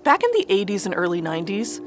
Back in the 80s and early 90s,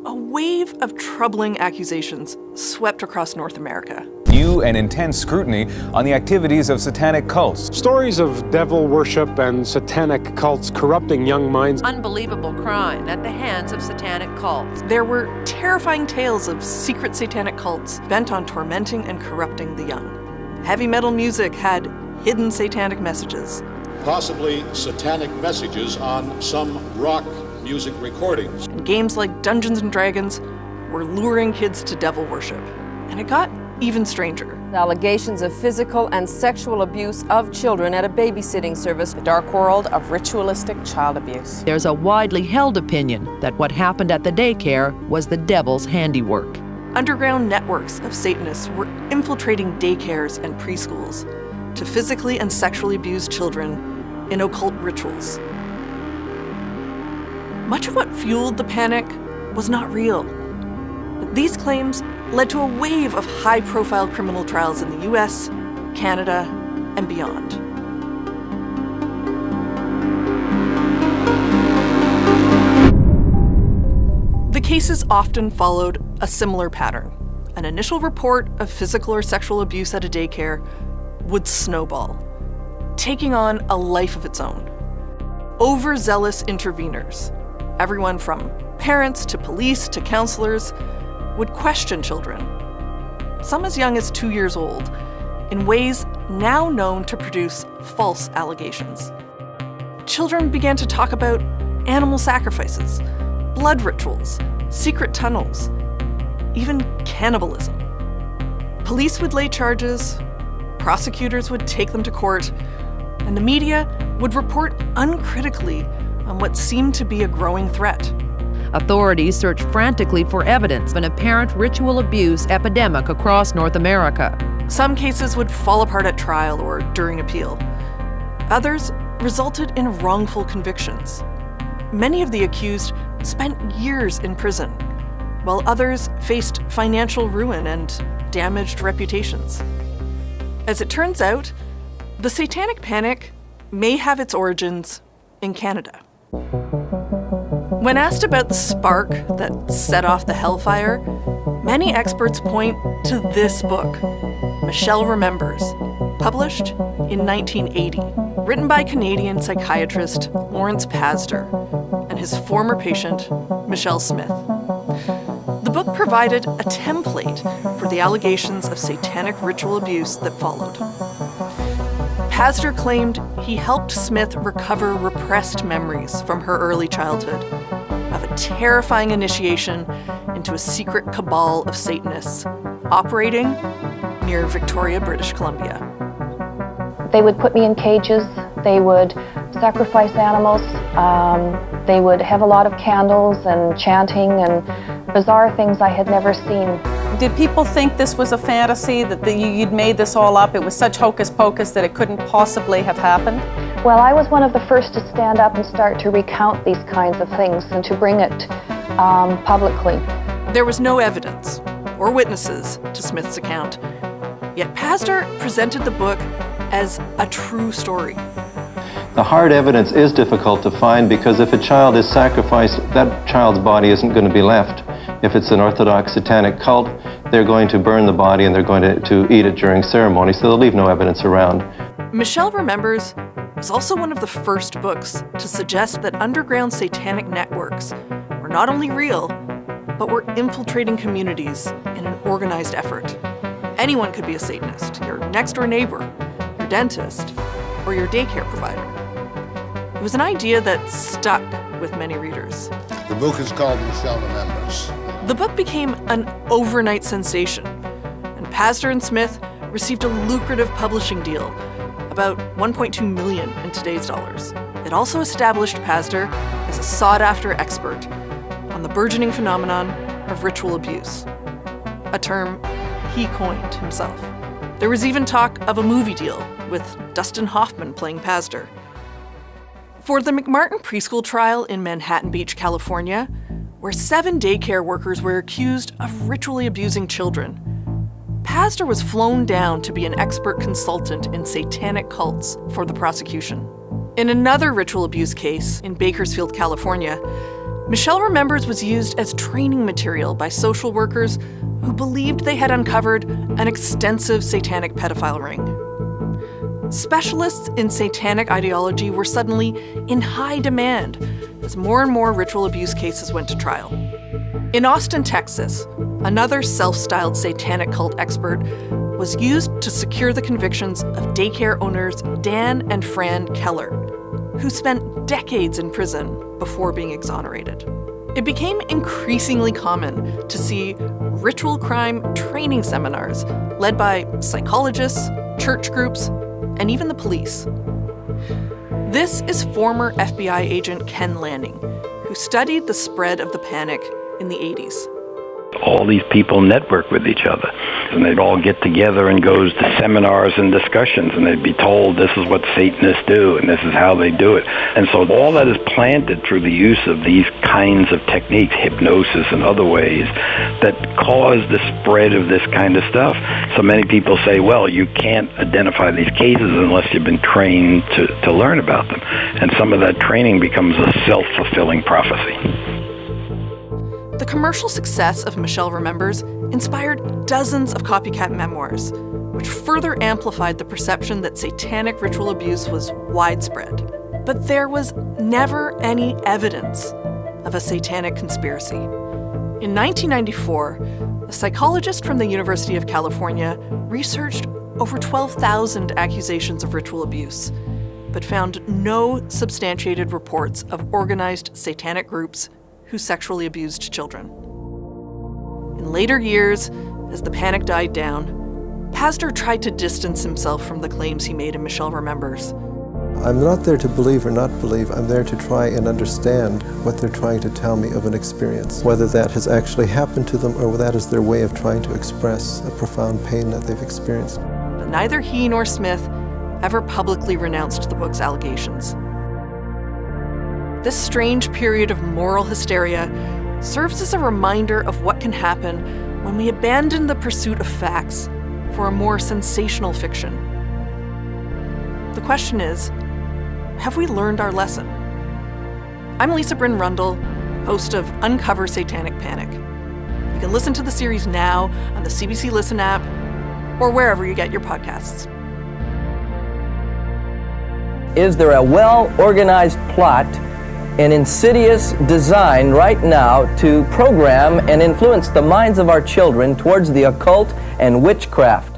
a wave of troubling accusations swept across North America. New and intense scrutiny on the activities of satanic cults. Stories of devil worship and satanic cults corrupting young minds. Unbelievable crime at the hands of satanic cults. There were terrifying tales of secret satanic cults bent on tormenting and corrupting the young. Heavy metal music had hidden satanic messages. Possibly satanic messages on some rock music recordings. And games like Dungeons & Dragons were luring kids to devil worship. And it got even stranger. Allegations of physical and sexual abuse of children at a babysitting service. The dark world of ritualistic child abuse. There's a widely held opinion that what happened at the daycare was the devil's handiwork. Underground networks of Satanists were infiltrating daycares and preschools to physically and sexually abuse children in occult rituals. Much of what fueled the panic was not real. But these claims led to a wave of high-profile criminal trials in the US, Canada, and beyond. The cases often followed a similar pattern. An initial report of physical or sexual abuse at a daycare would snowball, taking on a life of its own. Overzealous interveners, everyone from parents to police to counselors, would question children, some as young as 2 years old, in ways now known to produce false allegations. Children began to talk about animal sacrifices, blood rituals, secret tunnels, even cannibalism. Police would lay charges, prosecutors would take them to court, and the media would report uncritically on what seemed to be a growing threat. Authorities searched frantically for evidence of an apparent ritual abuse epidemic across North America. Some cases would fall apart at trial or during appeal. Others resulted in wrongful convictions. Many of the accused spent years in prison, while others faced financial ruin and damaged reputations. As it turns out, the Satanic Panic may have its origins in Canada. When asked about the spark that set off the hellfire, many experts point to this book, Michelle Remembers, published in 1980, written by Canadian psychiatrist Lawrence Pastor and his former patient, Michelle Smith. The book provided a template for the allegations of satanic ritual abuse that followed. Pastor claimed he helped Smith recover repressed memories from her early childhood of a terrifying initiation into a secret cabal of Satanists operating near Victoria, British Columbia. They would put me in cages, they would sacrifice animals, they would have a lot of candles and chanting and bizarre things I had never seen. Did people think this was a fantasy, that you'd made this all up? It was such hocus pocus that it couldn't possibly have happened? Well, I was one of the first to stand up and start to recount these kinds of things and to bring it publicly. There was no evidence or witnesses to Smith's account, yet Pastor presented the book as a true story. The hard evidence is difficult to find because if a child is sacrificed, that child's body isn't going to be left. If it's an Orthodox satanic cult, they're going to burn the body and they're going to eat it during ceremony, so they'll leave no evidence around. Michelle Remembers was also one of the first books to suggest that underground satanic networks were not only real, but were infiltrating communities in an organized effort. Anyone could be a Satanist, your next-door neighbor, your dentist, or your daycare provider. It was an idea that stuck with many readers. The book is called Michelle Remembers. The book became an overnight sensation, and Pastor and Smith received a lucrative publishing deal, about $1.2 million in today's dollars. It also established Pastor as a sought-after expert on the burgeoning phenomenon of ritual abuse, a term he coined himself. There was even talk of a movie deal with Dustin Hoffman playing Pastor. For the McMartin preschool trial in Manhattan Beach, California, where 7 daycare workers were accused of ritually abusing children, Pastor was flown down to be an expert consultant in satanic cults for the prosecution. In another ritual abuse case in Bakersfield, California, Michelle Remembers was used as training material by social workers who believed they had uncovered an extensive satanic pedophile ring. Specialists in satanic ideology were suddenly in high demand as more and more ritual abuse cases went to trial. In Austin, Texas, another self-styled satanic cult expert was used to secure the convictions of daycare owners Dan and Fran Keller, who spent decades in prison before being exonerated. It became increasingly common to see ritual crime training seminars led by psychologists, church groups, and even the police. This is former FBI agent Ken Lanning, who studied the spread of the panic in the 80s. All these people network with each other, and they'd all get together and go to seminars and discussions, and they'd be told this is what Satanists do and this is how they do it. And so all that is planted through the use of these kinds of techniques, hypnosis and other ways, that cause the spread of this kind of stuff. So many people say, well, you can't identify these cases unless you've been trained to learn about them. And some of that training becomes a self-fulfilling prophecy. The commercial success of Michelle Remembers inspired dozens of copycat memoirs, which further amplified the perception that satanic ritual abuse was widespread. But there was never any evidence of a satanic conspiracy. In 1994, a psychologist from the University of California researched over 12,000 accusations of ritual abuse, but found no substantiated reports of organized satanic groups who sexually abused children. In later years, as the panic died down, Pastor tried to distance himself from the claims he made in Michelle Remembers. I'm not there to believe or not believe. I'm there to try and understand what they're trying to tell me of an experience, whether that has actually happened to them or that is their way of trying to express a profound pain that they've experienced. But neither he nor Smith ever publicly renounced the book's allegations. This strange period of moral hysteria serves as a reminder of what can happen when we abandon the pursuit of facts for a more sensational fiction. The question is, have we learned our lesson? I'm Lisa Bryn Rundle, host of Uncover Satanic Panic. You can listen to the series now on the CBC Listen app or wherever you get your podcasts. Is there a well-organized plot, an insidious design right now to program and influence the minds of our children towards the occult and witchcraft?